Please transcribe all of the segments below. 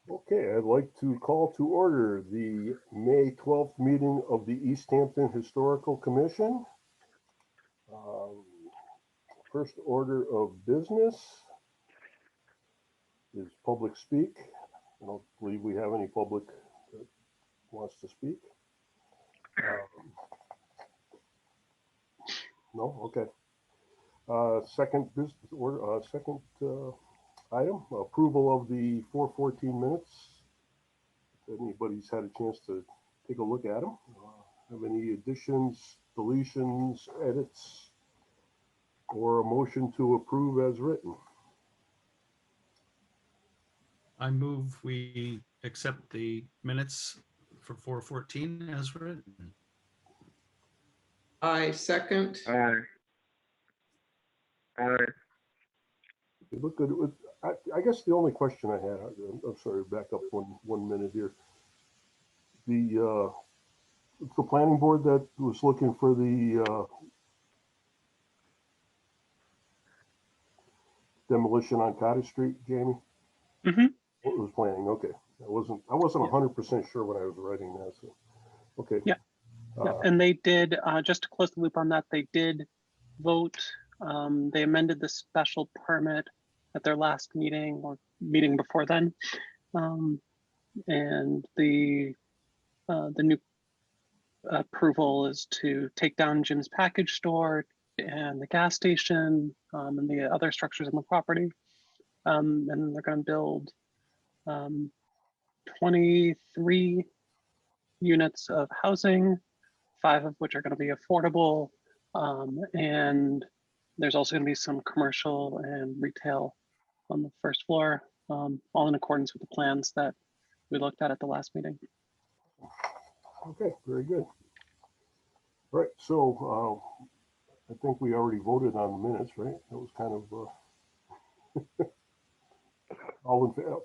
Okay, I'd like to call to order the May 12th meeting of the Easthampton Historical Commission. First order of business is public speak. I don't believe we have any public that wants to speak. No? Okay. Second business order, second item, approval of the 414 minutes. If anybody's had a chance to take a look at them. Have any additions, deletions, edits, or a motion to approve as written? I move we accept the minutes for 414 as written. I second. You look good. I guess the only question I had, I'm sorry, back up one minute here. The planning board that was looking for the demolition on Cottage Street, Jamie? Mm-hmm. What was planning? Okay. I wasn't 100% sure when I was writing that. So, okay. Yeah. And they did, just to close the loop on that, they did vote. They amended the special permit at their last meeting or meeting before then. And the new approval is to take down Jim's package store and the gas station and the other structures on the property. And they're going to build 23 units of housing, 5 of which are going to be affordable. And there's also going to be some commercial and retail on the first floor, all in accordance with the plans that we looked at the last meeting. Okay, very good. All right, so I think we already voted on the minutes, right? That was kind of all in favor.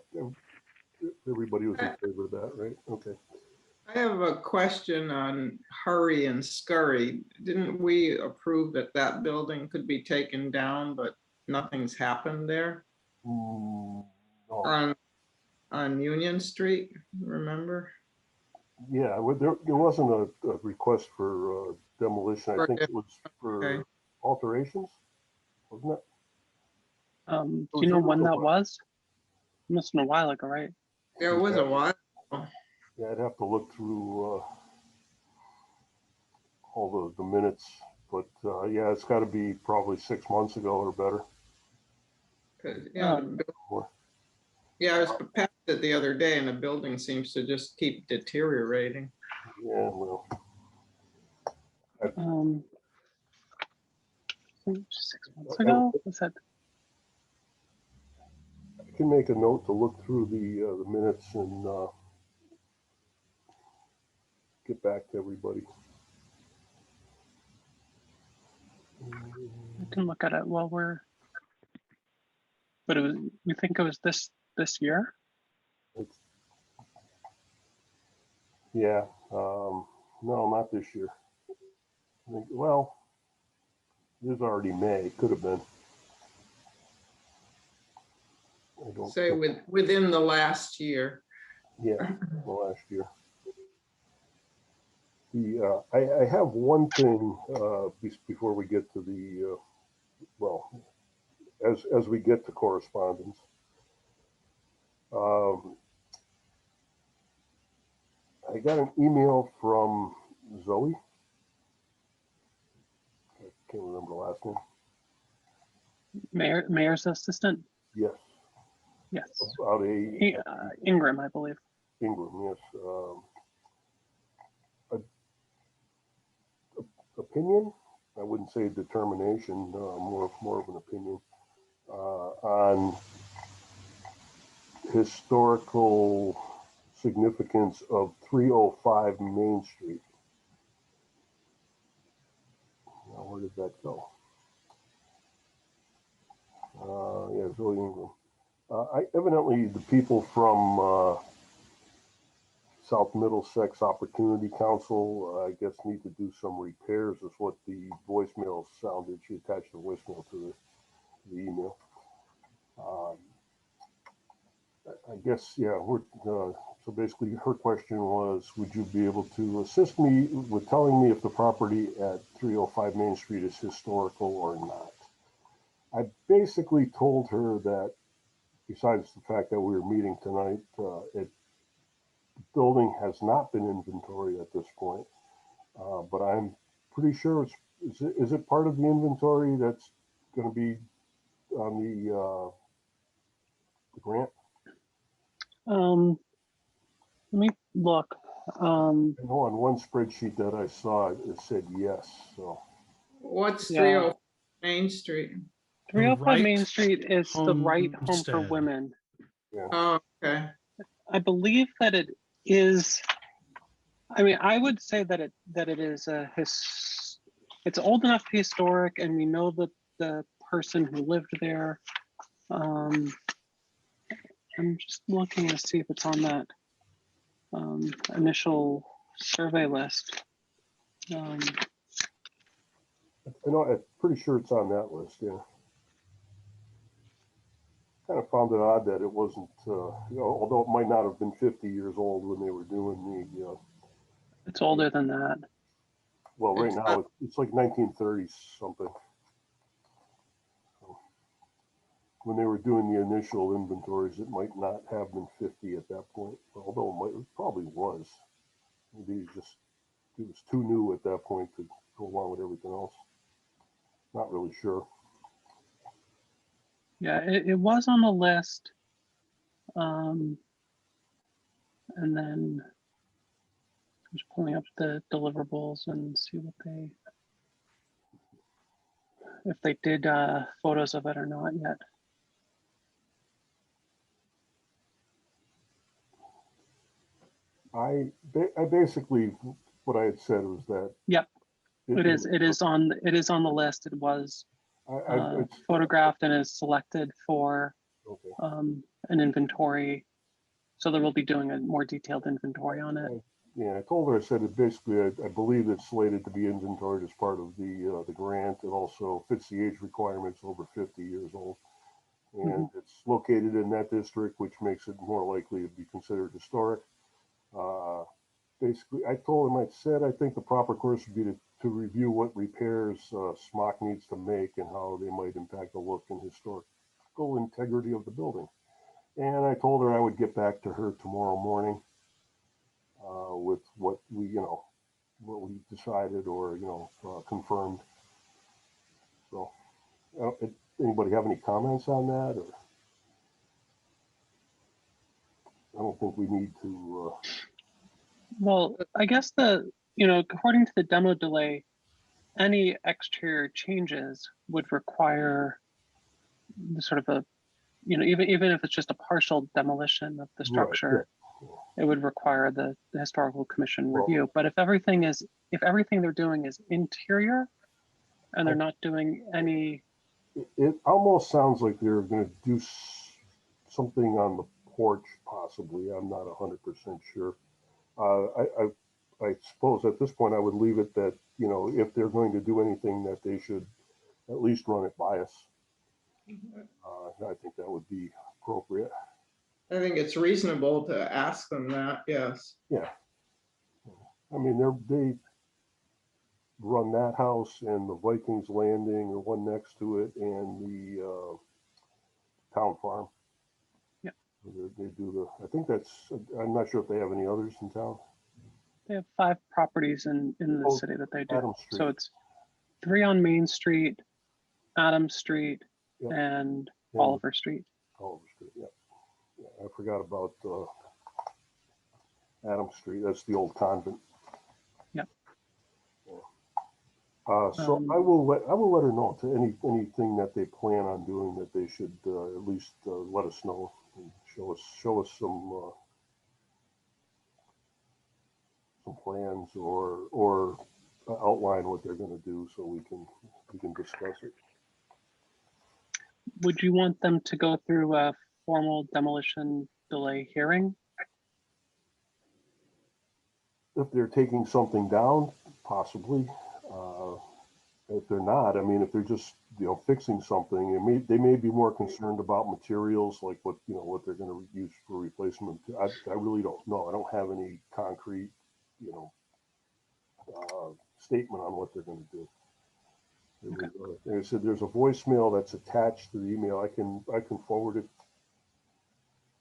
Everybody was in favor of that, right? Okay. I have a question on hurry and scurry. Didn't we approve that that building could be taken down, but nothing's happened there? No. On Union Street, remember? Yeah, there wasn't a request for demolition. I think it was for alterations, wasn't it? Do you know when that was? It must have been a while ago, right? Yeah, it was a while. Yeah, I'd have to look through all the minutes, but yeah, it's got to be probably 6 months ago or better. Yeah, I was past it the other day, and the building seems to just keep deteriorating. Yeah, well. 6 months ago, was that? I can make a note to look through the minutes and get back to everybody. I can look at it while we're. But it was. We think it was this year. Yeah. No, not this year. I think, well, it was already May. It could have been. I don't say within the last year. Yeah, the last year. I have one thing before we get to the well, as we get to correspondence. I got an email from Zoe. I can't remember the last name. Mayor's assistant. Yes. Yes. About Ingram, I believe. Ingram, yes. Opinion. I wouldn't say determination. More of an opinion on historical significance of 305 Main Street. Now, where did that go? Yeah, Zoe Ingram. Evidently, the people from South Middlesex Opportunity Council, I guess, need to do some repairs, is what the voicemail sounded. She attached the voicemail to the email. I guess, yeah, so basically her question was, would you be able to assist me with telling me if the property at 305 Main Street is historical or not? I basically told her that besides the fact that we were meeting tonight, the building has not been inventoried at this point. But I'm pretty sure is it part of the inventory that's going to be on the grant? Let me look. I know on one spreadsheet that I saw, it said yes, so. What's Yeah. 305 Main Street? 305 Main right Street is the right home for homestead. women. Yeah. Oh, okay. I believe that it is. I mean, I would say that it is it's old enough to be historic, and we know that the person who lived there. I'm just looking to see if it's on that initial survey list. I'm pretty sure it's on that list, yeah. Kind of found it odd that it wasn't, although it might not have been 50 years old when they were doing the, It's older than that. well, right It's now it's like 1930 something. So when they were doing the initial inventories, it might not have been 50 at that point, although it probably was. Maybe it was too new at that point to go along with everything else. Not really sure. Yeah, it was on the list. And then I'm just pulling up the deliverables and see what if they did photos of it or not yet. I basically, what I had said was that. Yep, it is on the list. It was photographed and is selected for okay. an inventory. So they will be doing a more detailed inventory on it. Yeah, I told her, I said it basically, I believe it's slated to be inventoried as part of the grant. It also fits the age requirements over 50 years old. And it's located in that district, which makes it more likely to be considered historic. Basically, I told him, I said, I think the proper course would be to review what repairs SMOC needs to make and how they might impact the look and historical integrity of the building. And I told her I would get back to her tomorrow morning with what we decided or, confirmed. So, anybody have any comments on that? Or I don't think we need to. Well, I guess according to the demo delay, any exterior changes would require the sort of even if it's just a partial demolition of the structure, it would require the historical commission review. But if everything they're doing is interior and they're not doing any. It almost sounds like they're going to do something on the porch, possibly. I'm not 100% sure. I suppose at this point I would leave it that, if they're going to do anything, that they should at least run it by us. I think that would be appropriate. I think it's reasonable to ask them that, yes. Yeah. I mean, they run that house and the Vikings Landing, the one next to it, and the town farm. Yeah. They do I think I'm not sure if they have any others in town. They have 5 properties in the city that they do. Adams Street. So it's 3 on Main Street, Adams Street, Yep. and Oliver Street. Oliver Street, yeah. I forgot about Adams Street. That's the old convent. Yep. So I will let her know to anything that they plan on doing, that they should at least let us know and show us some plans or outline what they're going to do so we can discuss it. Would you want them to go through a formal demolition delay hearing? If they're taking something down, possibly. if they're not, I mean, if they're just, fixing something, they may be more concerned about materials, like what they're gonna use for replacement. I really don't know. I don't have any concrete, statement on what they're gonna do. Like I said, there's a voicemail that's attached to the email. I can forward it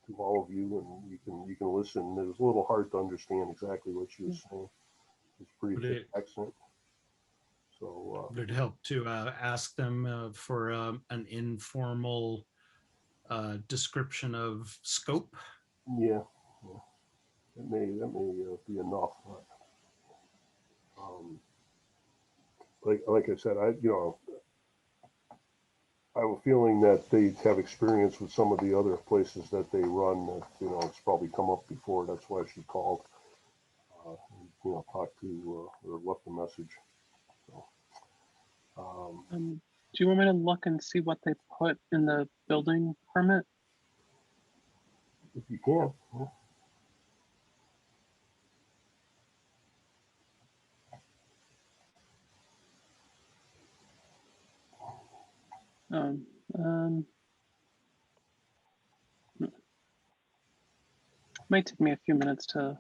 to all of you, and you can listen. It was a little hard to understand exactly what she was saying. It's pretty Would thick it- accent. So Would it help to ask them for an informal description of scope? yeah, that may be enough. Like I said, I have a feeling that they have experience with some of the other places that they run. That it's probably come up before. That's why she called. Talked to or left a message. So, Do you want me to look and see what they put in the building permit? if you can, yeah. Um, um, might take me a few minutes to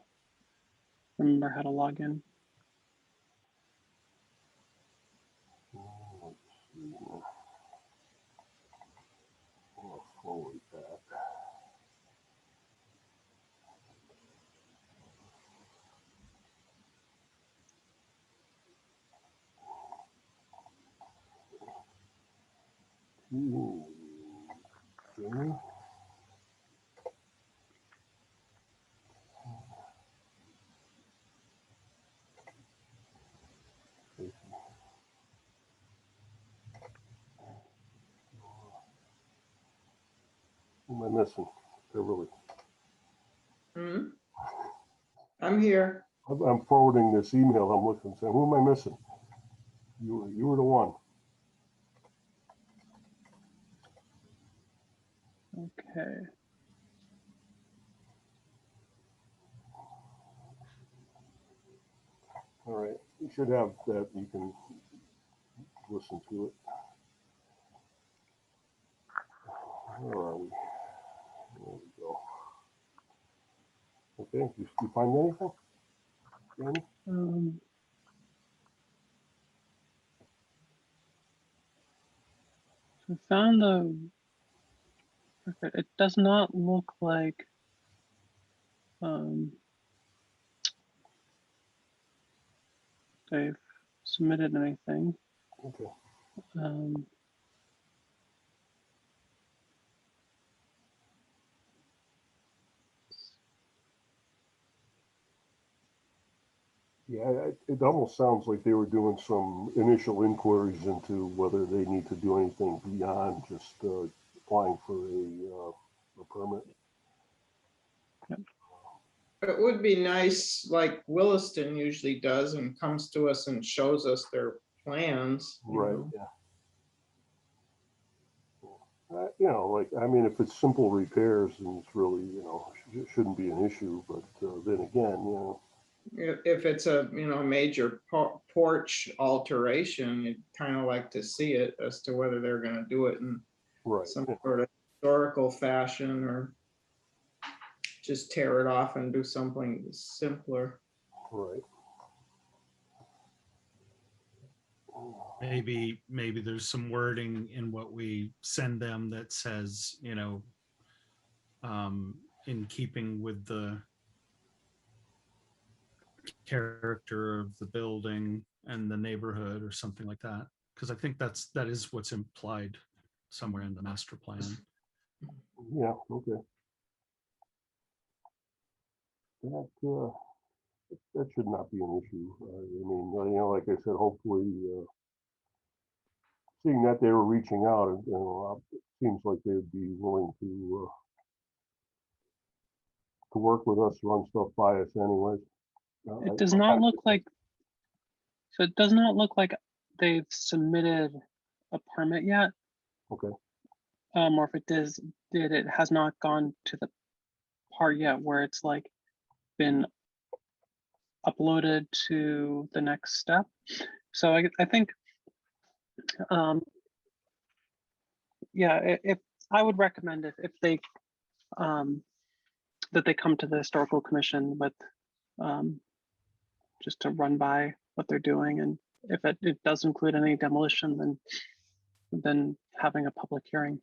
remember how to log in. Let's see. I'll forward that. Jamie. Who am I missing? Beverly. Hmm? I'm here. I'm forwarding this email. I'm looking, saying, who am I missing? You were the one. Okay. All right. You should have that. You can listen to it. Where are we? There we go. Okay. You find anything? Jamie? So I found the record. It does not look like they've submitted anything. Okay. Um, Yeah, it almost sounds like they were doing some initial inquiries into whether they need to do anything beyond just applying for a permit. It would be nice, like Williston usually does, and comes to us and shows us their plans. Right. Yeah. Like, I mean, if it's simple repairs and it's really, it shouldn't be an issue. But then again, If it's a, major porch alteration, you'd kind of like to see it as to whether they're going to do it in right. some sort of historical fashion or just tear it off and do something simpler. Right. Maybe there's some wording in what we send them that says, in keeping with the character of the building and the neighborhood or something like that. Because I think that is what's implied somewhere in the master plan. Yeah. Okay. That should not be an issue. I mean, like I said, hopefully, seeing that they were reaching out, it seems like they'd be willing to work with us, run stuff by us, anyways. it does not look like. So it does not look like they've submitted a permit yet. Okay. Or if it did, it has not gone to the part yet where it's like been uploaded to the next step. So I think Yeah, if I would recommend if they that they come to the historical commission with just to run by what they're doing, and if it does include any demolition, then having a public hearing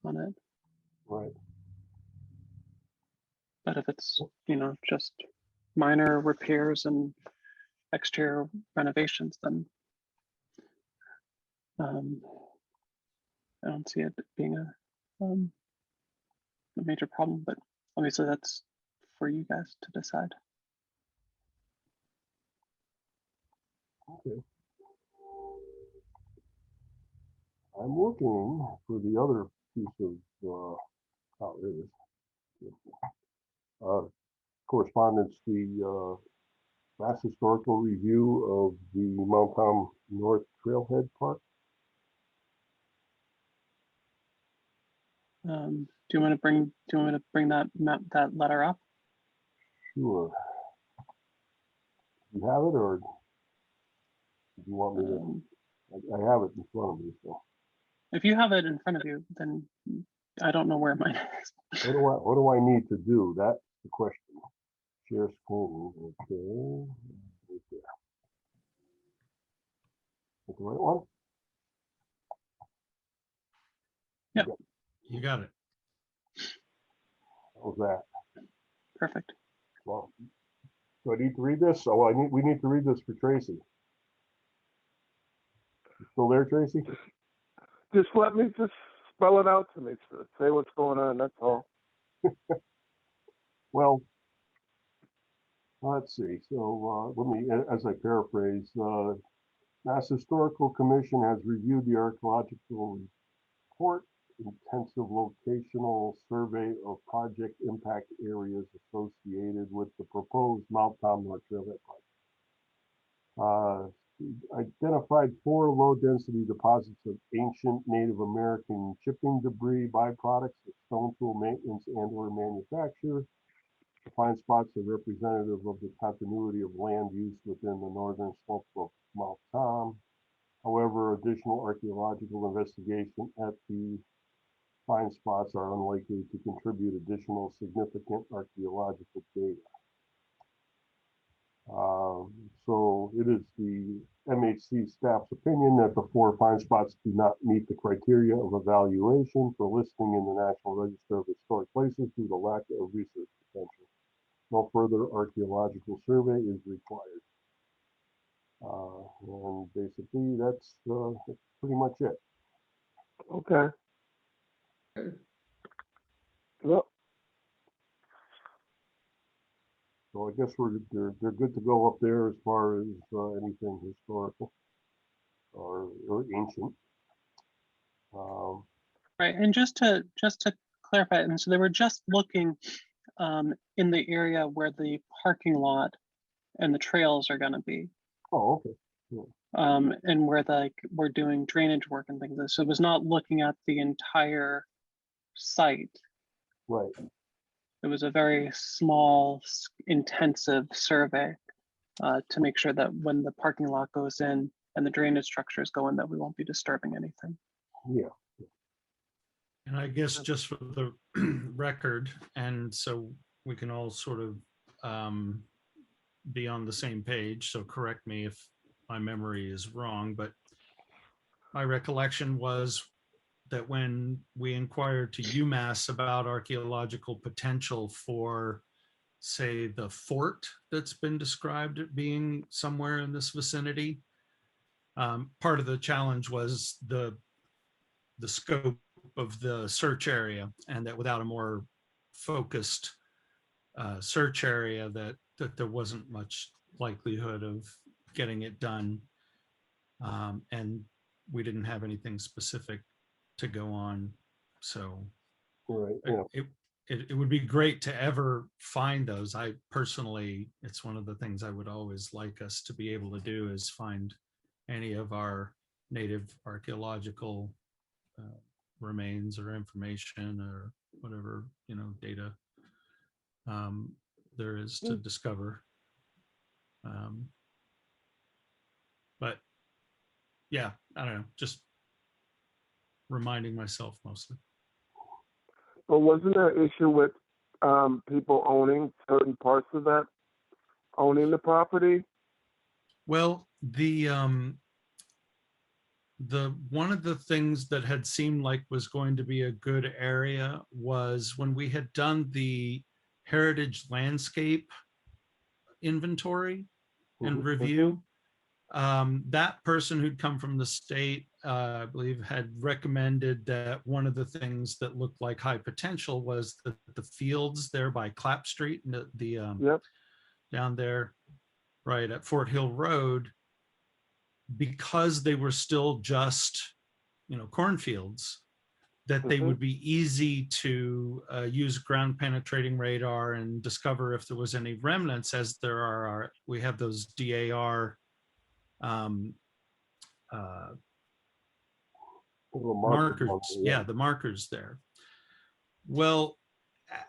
on it. Right. But if it's just minor repairs and exterior renovations, then I don't see it being a major problem. But obviously, that's for you guys to decide. Okay. I'm looking for the other piece of oh, there it is. Correspondence, the Mass Historical Review of the Mount Tom North Trailhead Park. Do you want to bring that letter up? Sure. You have it, or do you want me to? I have it in front of me. So. If you have it in front of you, then I don't know where mine is. What do I need to do? That's the question. Share screen. Okay. Right there. Is that the right one? Yep. You got it. How's that? Perfect. Well, do I need to read this? Oh, we need to read this for Tracy. You still there, Tracy? Just let me just spell it out to me. Say what's going on. That's all. Well, let's see. So let me, as I paraphrase, Mass Historical Commission has reviewed the archaeological report, intensive locational survey of project impact areas associated with the proposed Mount Tom North Trailhead project. Identified 4 low-density deposits of ancient Native American chipping debris, byproducts of stone tool maintenance and/or manufacture. The find spots are representative of the continuity of land use within the northern slope of Mount Tom. However, additional archaeological investigation at the find spots are unlikely to contribute additional significant archaeological data. So it is the MHC staff's opinion that the 4 find spots do not meet the criteria of evaluation for listing in the National Register of Historic Places due to lack of research potential. No further archaeological survey is required. And basically that's pretty much it. Okay. Well, So I guess they're good to go up there as far as anything historical or ancient. Right, and just to clarify, and so they were just looking in the area where the parking lot and the trails are going to be. Oh, okay. And where we're doing drainage work and things. So it was not looking at the entire site. Right. It was a very small, intensive survey to make sure that when the parking lot goes in and the drainage structures go in, that we won't be disturbing anything. Yeah. And I guess just for the record, and so we can all sort of be on the same page, so correct me if my memory is wrong, but my recollection was that when we inquired to UMass about archaeological potential for, say, the fort that's been described as being somewhere in this vicinity, part of the challenge was the scope of the search area, and that without a more focused search area, that there wasn't much likelihood of getting it done. And we didn't have anything specific to go on. So Right. Yeah. it would be great to ever find those. I personally, it's one of the things I would always like us to be able to do is find any of our native archaeological remains or information or whatever, data there is to discover. But yeah, I don't know, just reminding myself mostly. But wasn't there an issue with people owning certain parts of that, owning the property? Well, the one of the things that had seemed like was going to be a good area was when we had done the heritage landscape inventory and Mhm. review. That person who'd come from the state, I believe, had recommended that one of the things that looked like high potential was the fields there by Clapp Street, and Yep. down there, right at Fort Hill Road, because they were still just, cornfields, that they Mhm. would be easy to use ground penetrating radar and discover if there was any remnants, as there are, we have those DAR um, Little markers on markers. there, Yeah, the markers there. Well,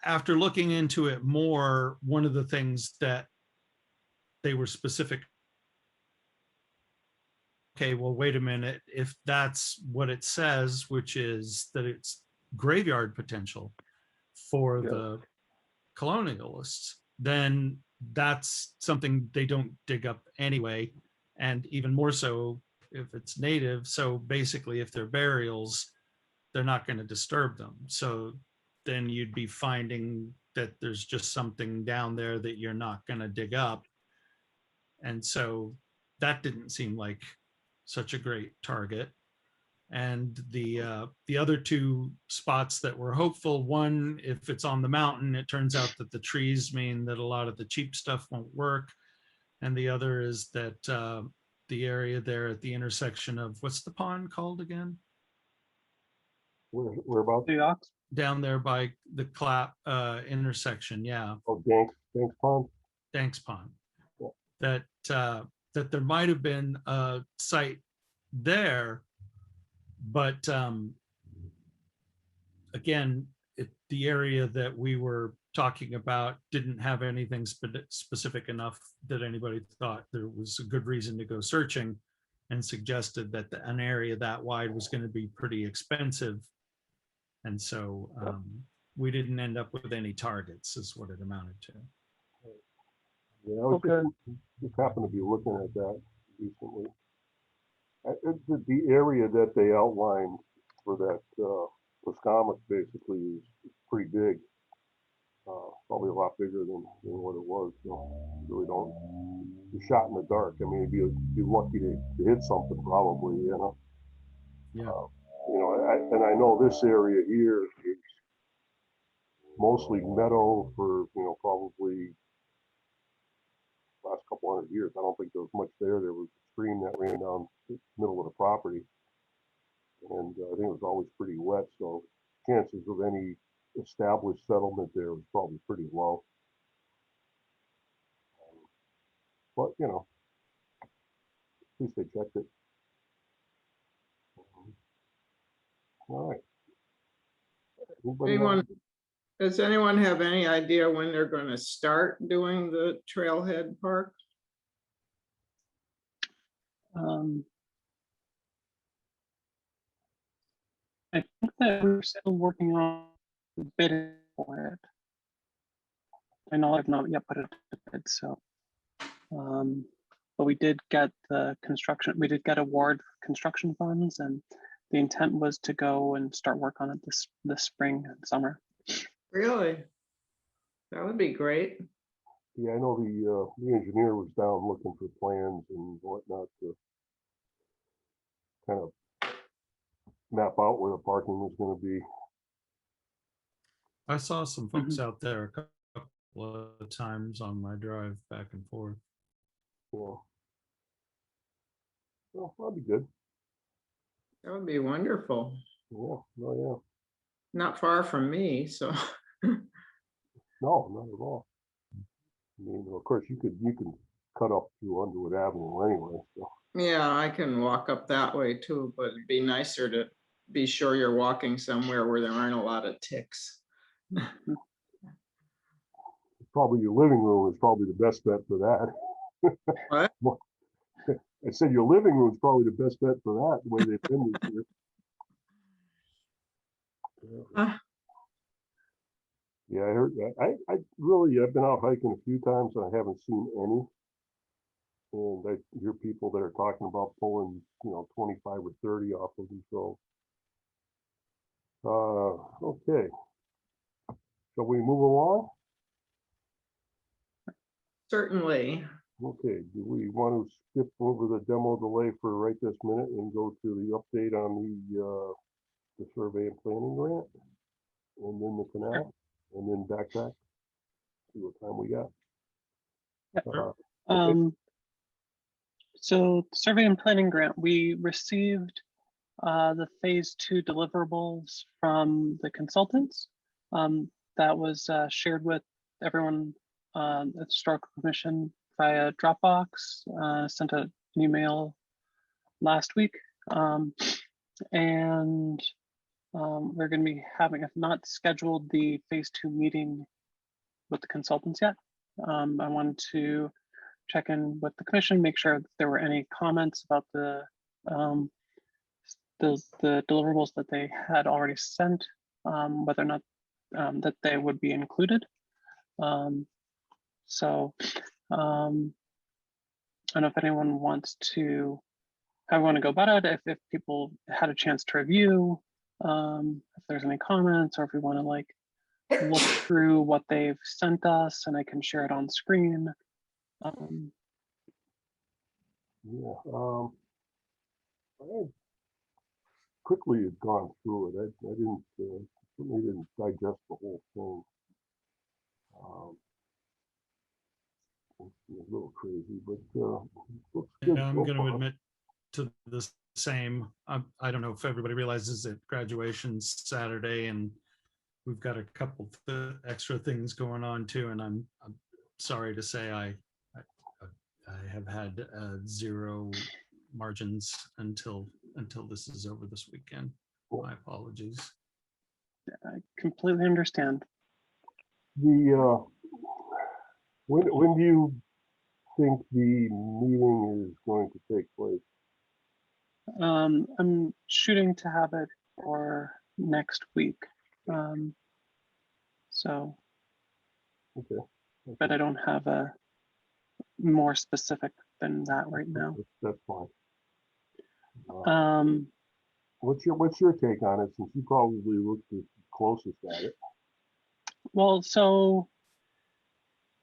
after looking into it more, one of the things that they were specific, okay, well, wait a minute, if that's what it says, which is that it's graveyard potential for Yeah. the colonialists, then that's something they don't dig up anyway. And even more so if it's native. So basically, if they're burials, they're not going to disturb them. So then you'd be finding that there's just something down there that you're not going to dig up. And so that didn't seem like such a great target. And the other two spots that were hopeful, one, if it's on the mountain, it turns out that the trees mean that a lot of the cheap stuff won't work. And the other is that the area there at the intersection of, what's the pond called again? We're about, The Ox, Down there by the Clap intersection, yeah, oh, Danks Pond. Danks Pond. Yeah. That there might have been a site there, but again, the area that we were talking about didn't have anything specific enough that anybody thought there was a good reason to go searching, and suggested that an area that wide was going to be pretty expensive. And so we didn't end up with any targets, is what it amounted to. Yeah, I was Okay. just happened to be looking at that recently. The area that they outlined for that Wisconsin basically is pretty big. Probably a lot bigger than what it was. So really don't. You're shot in the dark. I mean, you'd be lucky to hit something, probably. Yeah. And I know this area here is mostly meadow for probably last couple 100 years. I don't think there was much there. There was a stream that ran down the middle of the property, and I think it was always pretty wet. So chances of any established settlement there was probably pretty low. But at least they checked it. All right. Does anyone have any idea when they're going to start doing the trailhead park? I think that we're still working on bidding for it. I know I've not yet put it to bid, so. But we did get the construction, we did get award construction funds, and the intent was to go and start work on it this spring and summer. Really? That would be great. Yeah, I know the engineer was down looking for plans and whatnot to kind of map out where the parking was going to be. I saw some folks out there a couple of times on my drive back and forth. Yeah. Well, that'd be good. That would be wonderful. Yeah. No, Not far from me, so. yeah. No, not at all. I mean, of course, you can cut up through Underwood Avenue anyway. So. Yeah, I can walk up that way too, but it'd be nicer to be sure you're walking somewhere where there aren't a lot of ticks. Probably your living room is probably the best bet for that. What? I said your living room's probably the best bet for that, the way they've been this year. Ah, Yeah, I heard that. I've been out hiking a few times and I haven't seen any. And I hear people that are talking about pulling, 25 or 30 off of them. So, okay. Shall we move along? certainly. Okay, do we want to skip over the demo delay for right this minute and go to the update on the survey and planning grant? And then the canal, and then backtrack? See what time we got. Yeah. Okay. So survey and planning grant, we received the phase 2 deliverables from the consultants. That was shared with everyone at the Historical Commission via Dropbox, sent an email last week. And we're going to be having, if not scheduled, the phase 2 meeting with the consultants yet. I wanted to check in with the commission, make sure that there were any comments about the deliverables that they had already sent, whether or not that they would be included. So I don't know if anyone wants to, how I want to go about it, if people had a chance to review, if there's any comments, or if we want to like look through what they've sent us and I can share it on screen. Yeah, I quickly had gone through it. I didn't, certainly didn't digest the whole thing. It's a little crazy, but looks good. Yeah, I'm so going to far. admit to the same. I don't know if everybody realizes that graduation's Saturday and we've got a couple extra things going on too. And I'm sorry to say I have had zero margins until this is over this weekend. My apologies. I completely understand. The when do you think the meeting is going to take place? I'm shooting to have it for next week. So, Okay. but I don't have a more specific than that right now. That's fine. Um, What's your take on it, since you probably looked the closest at it? well, so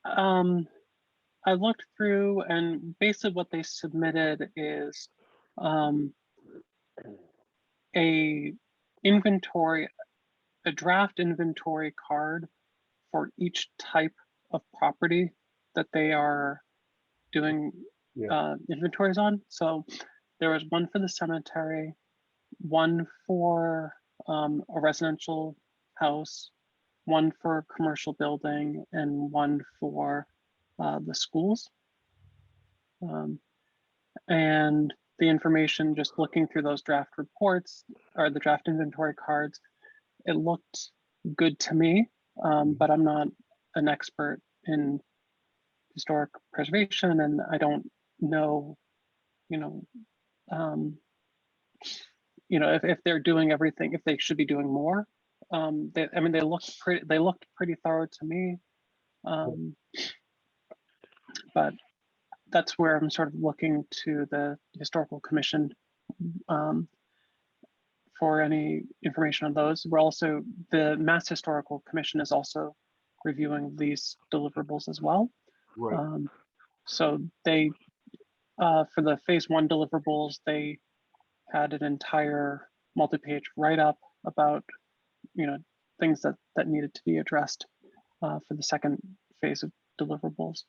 I looked through, and basically what they submitted is a draft inventory card for each type of property that they are doing inventories on. So there was one for the cemetery, one for a residential house, one for commercial building, and one for the schools. And the information, just looking through those draft reports or the draft inventory cards, it looked good to me, but I'm not an expert in historic preservation, and I don't know, if they're doing everything, if they should be doing more. They looked pretty thorough to me, but that's where I'm sort of looking to the Historical Commission for any information on those. We're also, the Mass Historical Commission is also reviewing these deliverables as well. Right. So they, for the phase 1 deliverables, they had an entire multi-page write-up about, things that needed to be addressed for the second phase of deliverables.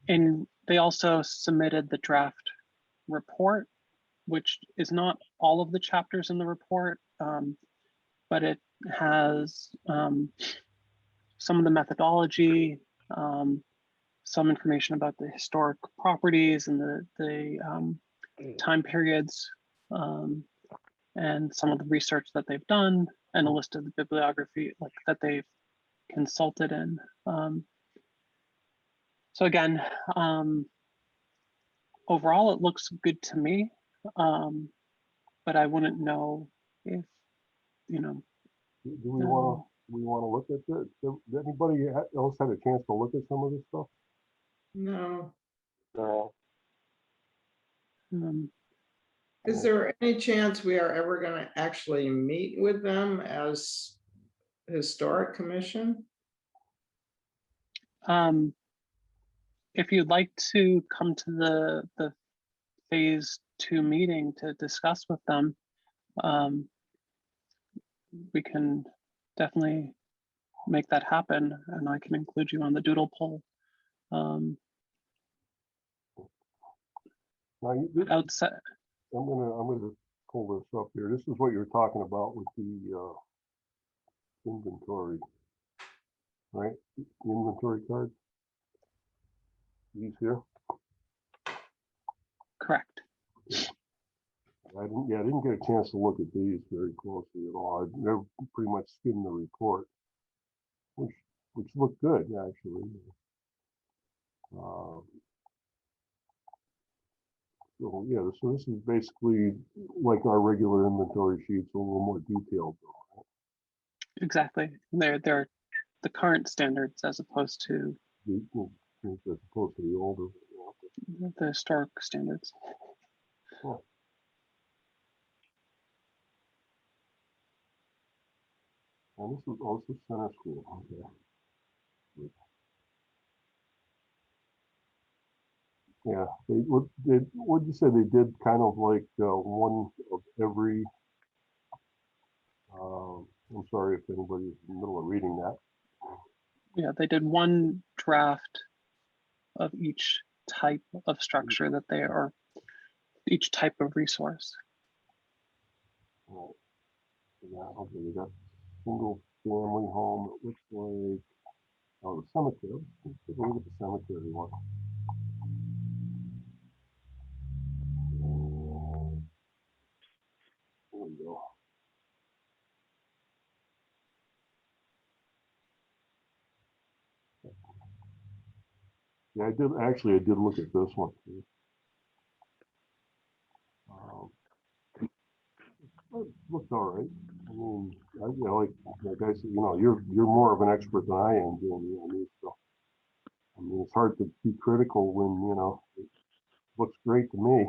And they also submitted the draft report, which is not all of the chapters in the report, but it has some of the methodology, some information about the historic properties and the time periods, and some of the research that they've done, and a list of the bibliography that they've consulted in. So again, overall, it looks good to me. But I wouldn't know if, you know, Do we want to look at this? Did anybody else had a chance to look at some of this stuff? No. No. um, Is there any chance we are ever going to actually meet with them as Historic Commission? if you'd like to come to the phase 2 meeting to discuss with them, we can definitely make that happen, and I can include you on the doodle poll. Now, Outside, I'm gonna pull this up here. This is what you're talking about with the inventory, right? The inventory card. These here. correct. I didn't get a chance to look at these very closely at all. I never pretty much skimmed the report, which looked good actually. So yeah, so this is basically like our regular inventory sheets, a little more detailed. Exactly. They're the current standards as opposed to As opposed to the older. the historic standards. Cool. And this is also center school. Okay. Yeah, what'd you say they did kind of like one of every, I'm sorry if anybody's in the middle of reading that. Yeah, they did one draft of each type of structure that they are, each type of resource. Right. Yeah, okay, we got single family home, it looks like, oh, the cemetery. Let's take a look at the cemetery one. There we go. Yeah, I did look at this one. It looked all right. I mean, like I said, you're more of an expert than I am doing, so I mean, it's hard to be critical when, it looks great to me.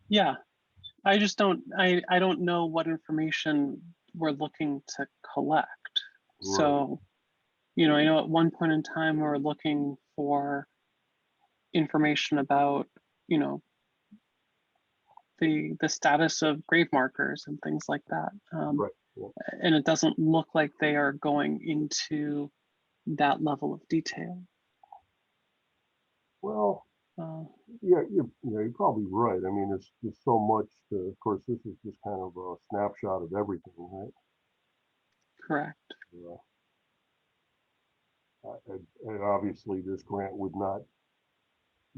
Yeah, I just don't, I don't know what information we're looking to collect. Right. So, I know at one point in time we were looking for information about, the status of grave markers and things like that. Right. Yeah. And it doesn't look like they are going into that level of detail. Well, yeah, you're probably right. I mean, there's so much. Of course, this is just kind of a snapshot of everything, right? Correct. And obviously, this grant would not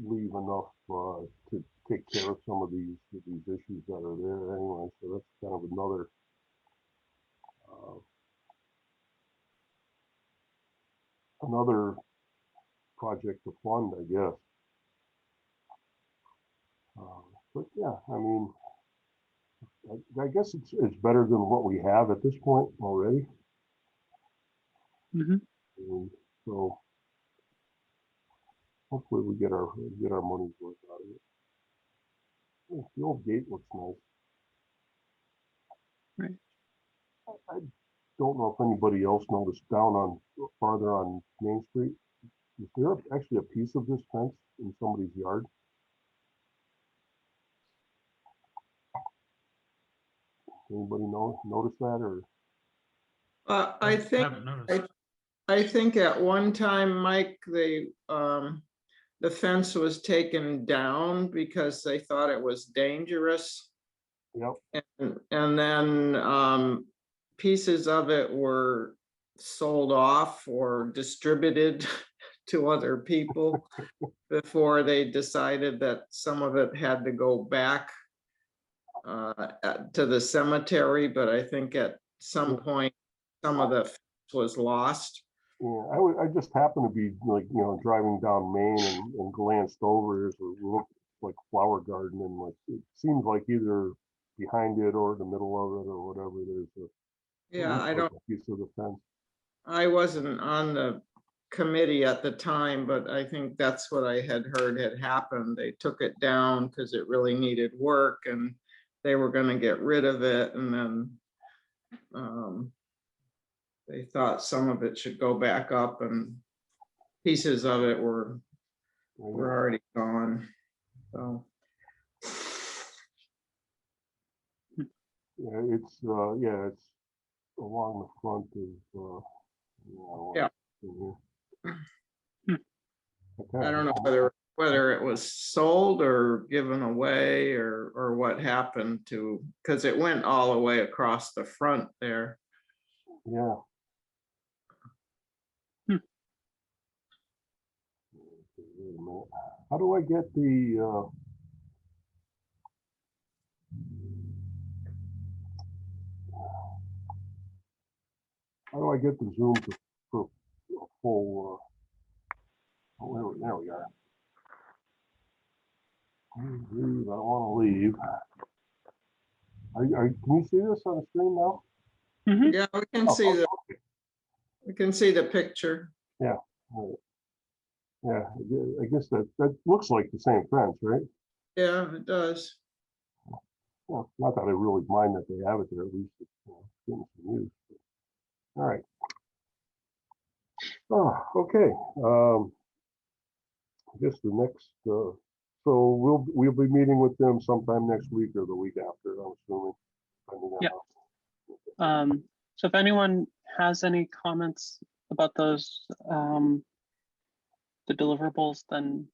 leave enough to take care of some of these issues that are there anyway. So that's kind of another project to fund, I guess. But yeah, I mean, I guess it's better than what we have at this point already. Mm-hmm. And so hopefully we get our money's worth out of it. Oh, the old gate looks nice. Right. I don't know if anybody else noticed down farther on Main Street. Is there actually a piece of this fence in somebody's yard? Anybody notice that, or? I think Haven't noticed. I think at one time, Mike, the fence was taken down because they thought it was dangerous. Yep. And then pieces of it were sold off or distributed to other people before they decided that some of it had to go back to the cemetery. But I think at some point, some of the fence was lost. Yeah, I just happened to be like, driving down Main and glanced over, there's a little like flower garden, and like, it seems like either behind it or the middle of it or whatever, there's a, it Yeah, looks I like don't, a piece of the fence. I wasn't on the committee at the time, but I think that's what I had heard had happened. They took it down because it really needed work and they were gonna get rid of it, and then they thought some of it should go back up, and pieces of it were already gone. So Yeah, it's along the front of, Yeah. Okay. I don't know whether it was sold or given away or what happened to, because it went all the way across the front there. Yeah. Hmm. Wait a minute. How do I get the, how do I get the Zoom to for a full, oh, there we are. Leave, I don't want to leave. Can you see this on the screen now? Mhm. Yeah, we can Oh, see okay. we can see the picture. Yeah, I guess that looks like the same fence, right? Yeah, it does. Well, not that I really mind that they have it there, at least it's getting some use. All right. Oh, okay. I guess the next, so we'll be meeting with them sometime next week or the week after, I'm assuming. depending on Yeah. how- So if anyone has any comments about those, the deliverables, then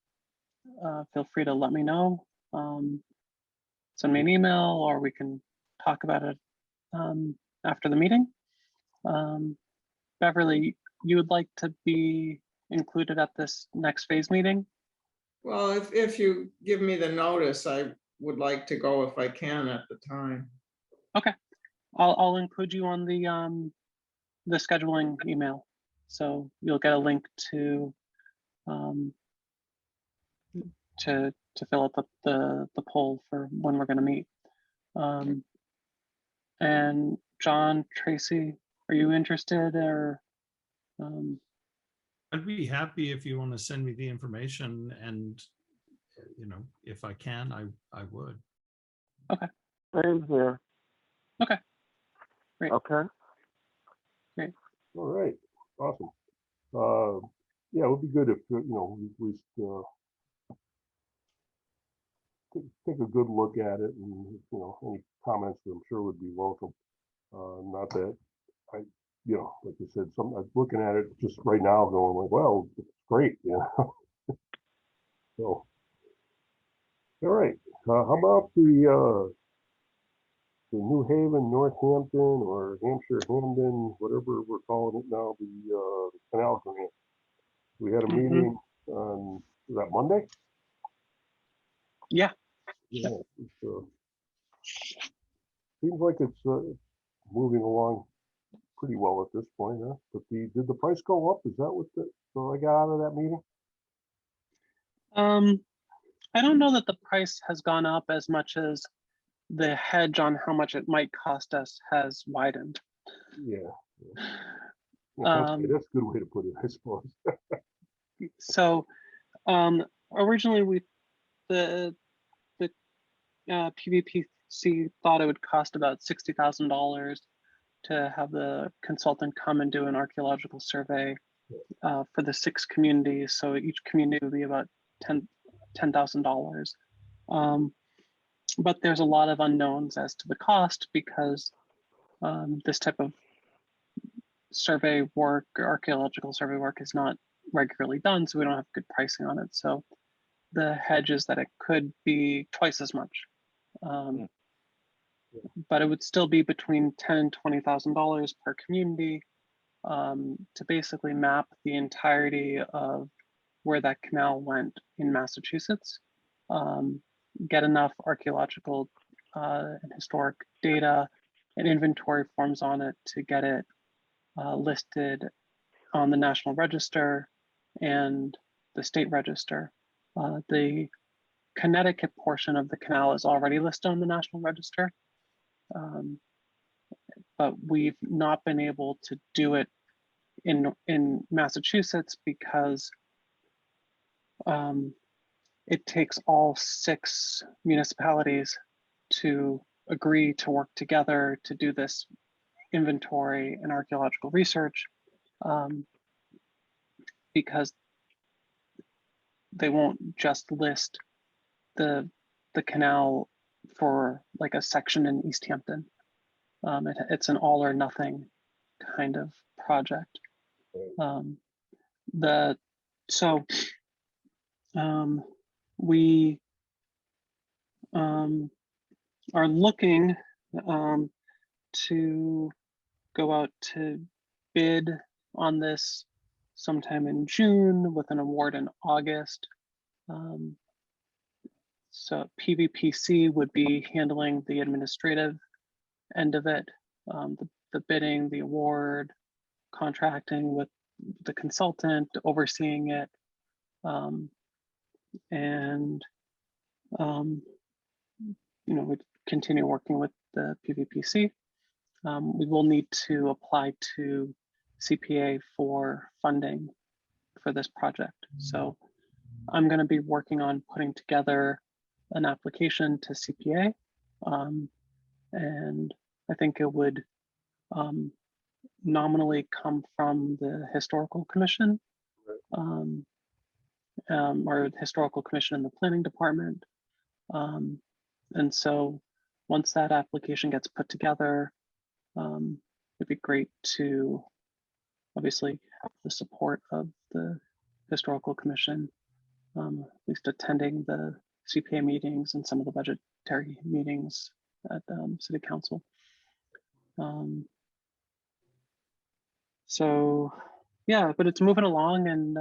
feel free to let me know. Send me an email, or we can talk about it after the meeting. Beverly, you would like to be included at this next phase meeting? Well, if you give me the notice, I would like to go if I can at the time. Okay, I'll include you on the scheduling email, so you'll get a link to fill out the poll for when we're going to meet. And John, Tracy, are you interested, or I'd be happy if you want to send me the information, and if I can, I would. Same here. Okay. Great. Okay. All right, awesome. Yeah, it would be good if, at least take a good look at it, and, any comments I'm sure would be welcome. Not that I, like I said, I'm looking at it just right now going like, well, it's great, So, all right, how about the New Haven, Northampton, or Hampshire, Hamden, whatever we're calling it now, the canal grant? We had a meeting on, was that Monday? Yeah. Yeah, seems like it's moving along pretty well at this point, huh? But did the price go up? Is that what I got out of that meeting? I don't know that the price has gone up as much as the hedge on how much it might cost us has widened. Yeah. That's a good way to put it, I suppose. So originally the PVPC thought it would cost about $60,000 to have the consultant come and do an archaeological survey for the 6 communities. So each community would be about $10,000. But there's a lot of unknowns as to the cost, because this type of survey work, archaeological survey work, is not regularly done, so we don't have good pricing on it. So the hedge is that it could be twice as much, but it would still be between $10,000 and $20,000 per community to basically map the entirety of where that canal went in Massachusetts, get enough archaeological and historic data and inventory forms on it to get it listed on the National Register and the State Register. The Connecticut portion of the canal is already listed on the National Register, but we've not been able to do it in Massachusetts because it takes all 6 municipalities to agree to work together to do this inventory and archaeological research, because they won't just list the canal for like a section in Easthampton. It's an all or nothing kind of project. We are looking to go out to bid on this sometime in June with an award in August. So PVPC would be handling the administrative end of it, the bidding, the award, contracting with the consultant, overseeing it, and we continue working with the PVPC. We will need to apply to CPA for funding for this project. So I'm going to be working on putting together an application to CPA, and I think it would nominally come from the Historical Commission, or the Historical Commission in the Planning Department. And so once that application gets put together, it'd be great to obviously have the support of the Historical Commission, at least attending the CPA meetings and some of the budgetary meetings at City Council. So yeah, but it's moving along, and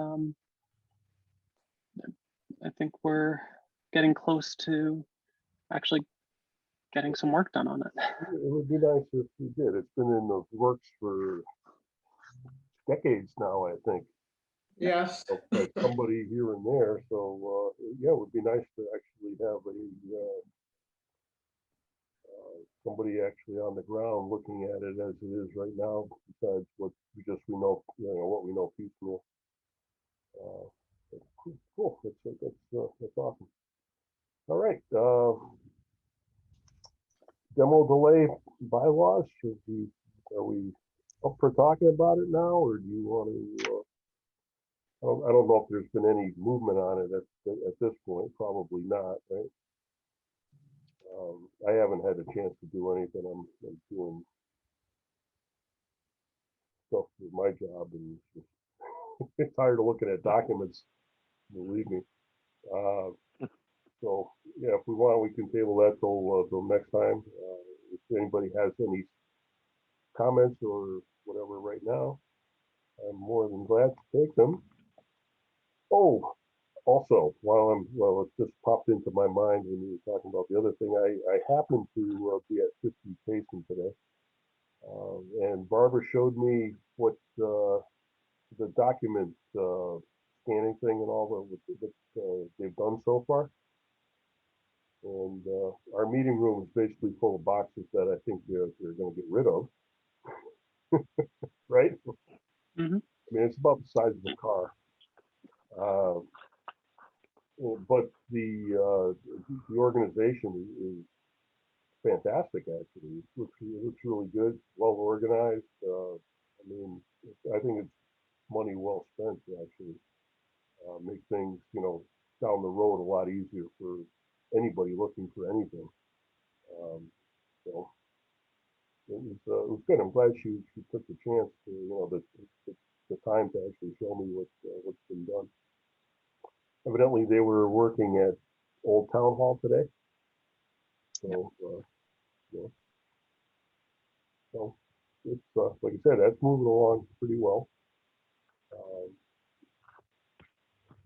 I think we're getting close to actually getting some work done on it. It would be nice if we did. It's been in the works for decades now, I think. Yes. Like somebody here and there. So yeah, it would be nice to actually have somebody actually on the ground looking at it as it is right now. Besides what we know, what we know piecemeal. Cool. That's awesome. All right. Demo delay bylaws. Are we up for talking about it now, or do you want to? I don't know if there's been any movement on it at this point. Probably not, right? I haven't had a chance to do anything. I'm doing stuff with my job, and just tired of looking at documents. Believe me. So yeah, if we want, we can table that till next time. If anybody has any comments or whatever right now, I'm more than glad to take them. Oh, also, it just popped into my mind when you were talking about the other thing. I happened to be at 50 Payson today, and Barbara showed me what the document scanning thing and all that they've done so far. And our meeting room is basically full of boxes that I think they're going to get rid of. Right? Mm-hmm. I mean, it's about the size of a car. But the organization is fantastic, actually. It looks really good, well organized. I mean, I think it's money well spent to actually make things, down the road a lot easier for anybody looking for anything. So it was good. I'm glad she took the chance to, the time to actually show me what's been done. Evidently, they were working at Old Town Hall today. So, so it's like I said, that's moving along pretty well.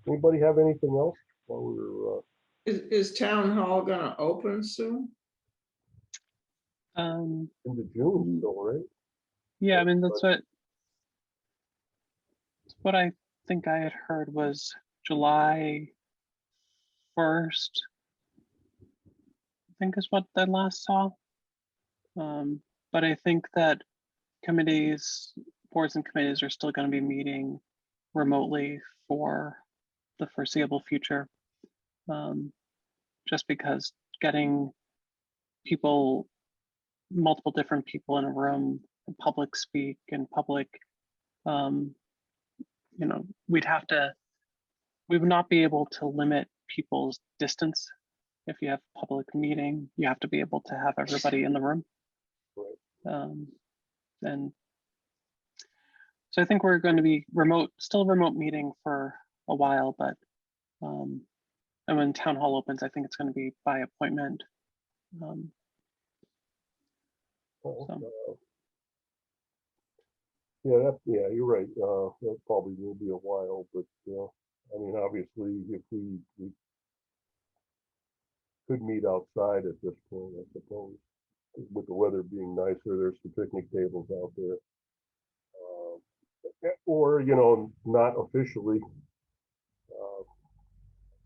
Anybody have anything else while we're? Is Town Hall gonna open soon? Into June still, right? Yeah, I mean, that's what what I think I had heard was July 1st, I think is what I last saw. But I think that committees, boards and committees are still going to be meeting remotely for the foreseeable future. Just because getting people, multiple different people in a room, public speak and public, you know, we would not be able to limit people's distance. If you have a public meeting, you have to be able to have everybody in the room. And so I think we're going to be still remote meeting for a while, but and when town hall opens, I think it's going to be by appointment. Yeah, you're right. That probably will be a while, but I mean, obviously, if we could meet outside at this point, I suppose, with the weather being nicer, there's the picnic tables out there. Or, you know, not officially.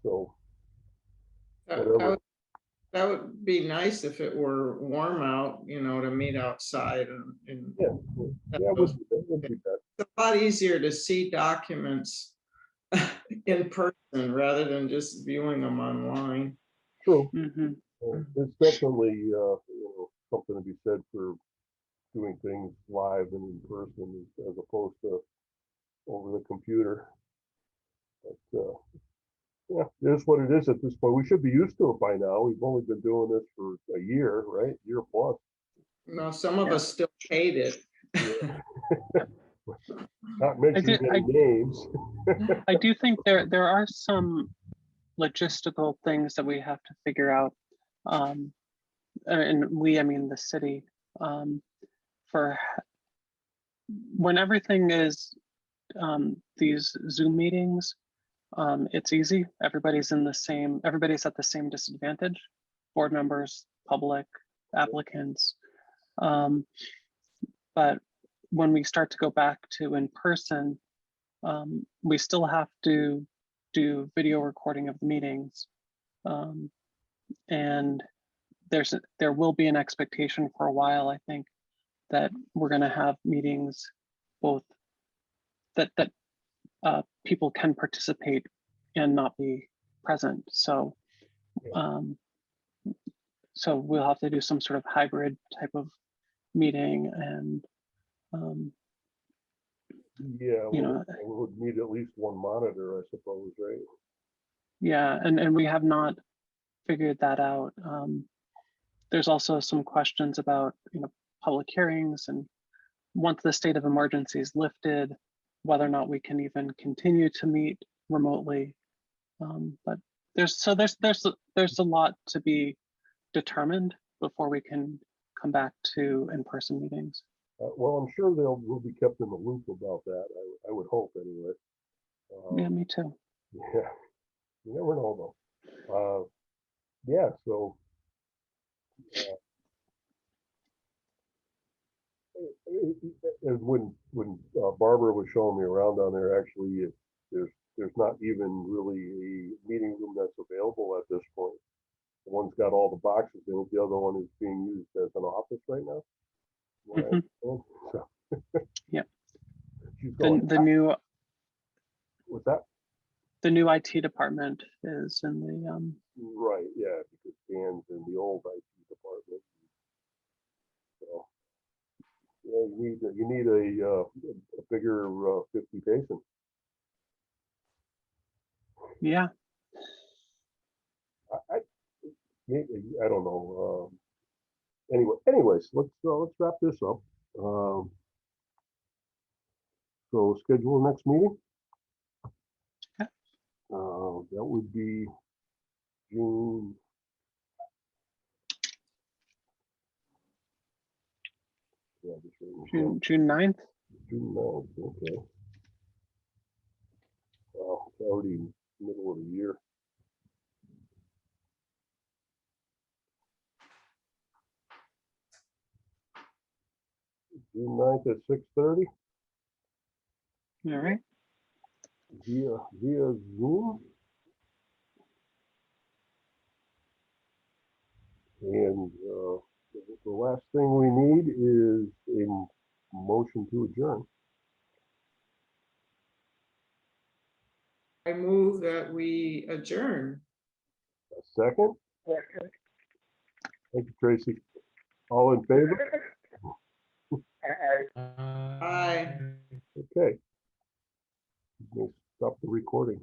So whatever. That would be nice if it were warm out, you know, to meet outside and Yeah, it would be that. it's a lot easier to see documents in person rather than just viewing them online. True. Mm-hmm. It's definitely you know, something to be said for doing things live and in person as opposed to over the computer. But yeah, it is what it is at this point. We should be used to it by now. We've only been doing this for a year, right? Year plus. No, some of us still hate it. Yeah. Not mentioning any names. I do think there are some logistical things that we have to figure out. And I mean the city, for when everything is these Zoom meetings, it's easy. Everybody's at the same disadvantage, board members, public, applicants. But when we start to go back to in person, we still have to do video recording of the meetings. And there will be an expectation for a while, I think, that we're going to have meetings both that people can participate and not be present. So so we'll have to do some sort of hybrid type of meeting, and Yeah, you know, we would need at least one monitor, I suppose, right? yeah, and we have not figured that out. There's also some questions about, you know, public hearings, and once the state of emergency is lifted, whether or not we can even continue to meet remotely. But there's a lot to be determined before we can come back to in-person meetings. Well, I'm sure will be kept in the loop about that. I would hope anyway. Yeah, me too. Yeah, you never know though. Yeah, so and when Barbara was showing me around down there, actually, there's not even really a meeting room that's available at this point. One's got all the boxes in it. The other one is being used as an office right now. Mhm. So, yeah. She's going, the new what's that? The new IT department is in the Right, yeah, because Dan's in the old IT department. So yeah, you need a bigger 50 basin. yeah. I don't know. Anyways, let's wrap this up. So schedule the next meeting. Okay. That would be June. Yeah, June 9th. June 9th, okay. Well, it's already middle of the year. June 9th at 6:30. All right. via Zoom. And the last thing we need is a motion to adjourn. I move that we adjourn. A second? Thank you, Tracy. All in favor? Aye. Okay. We'll stop the recording.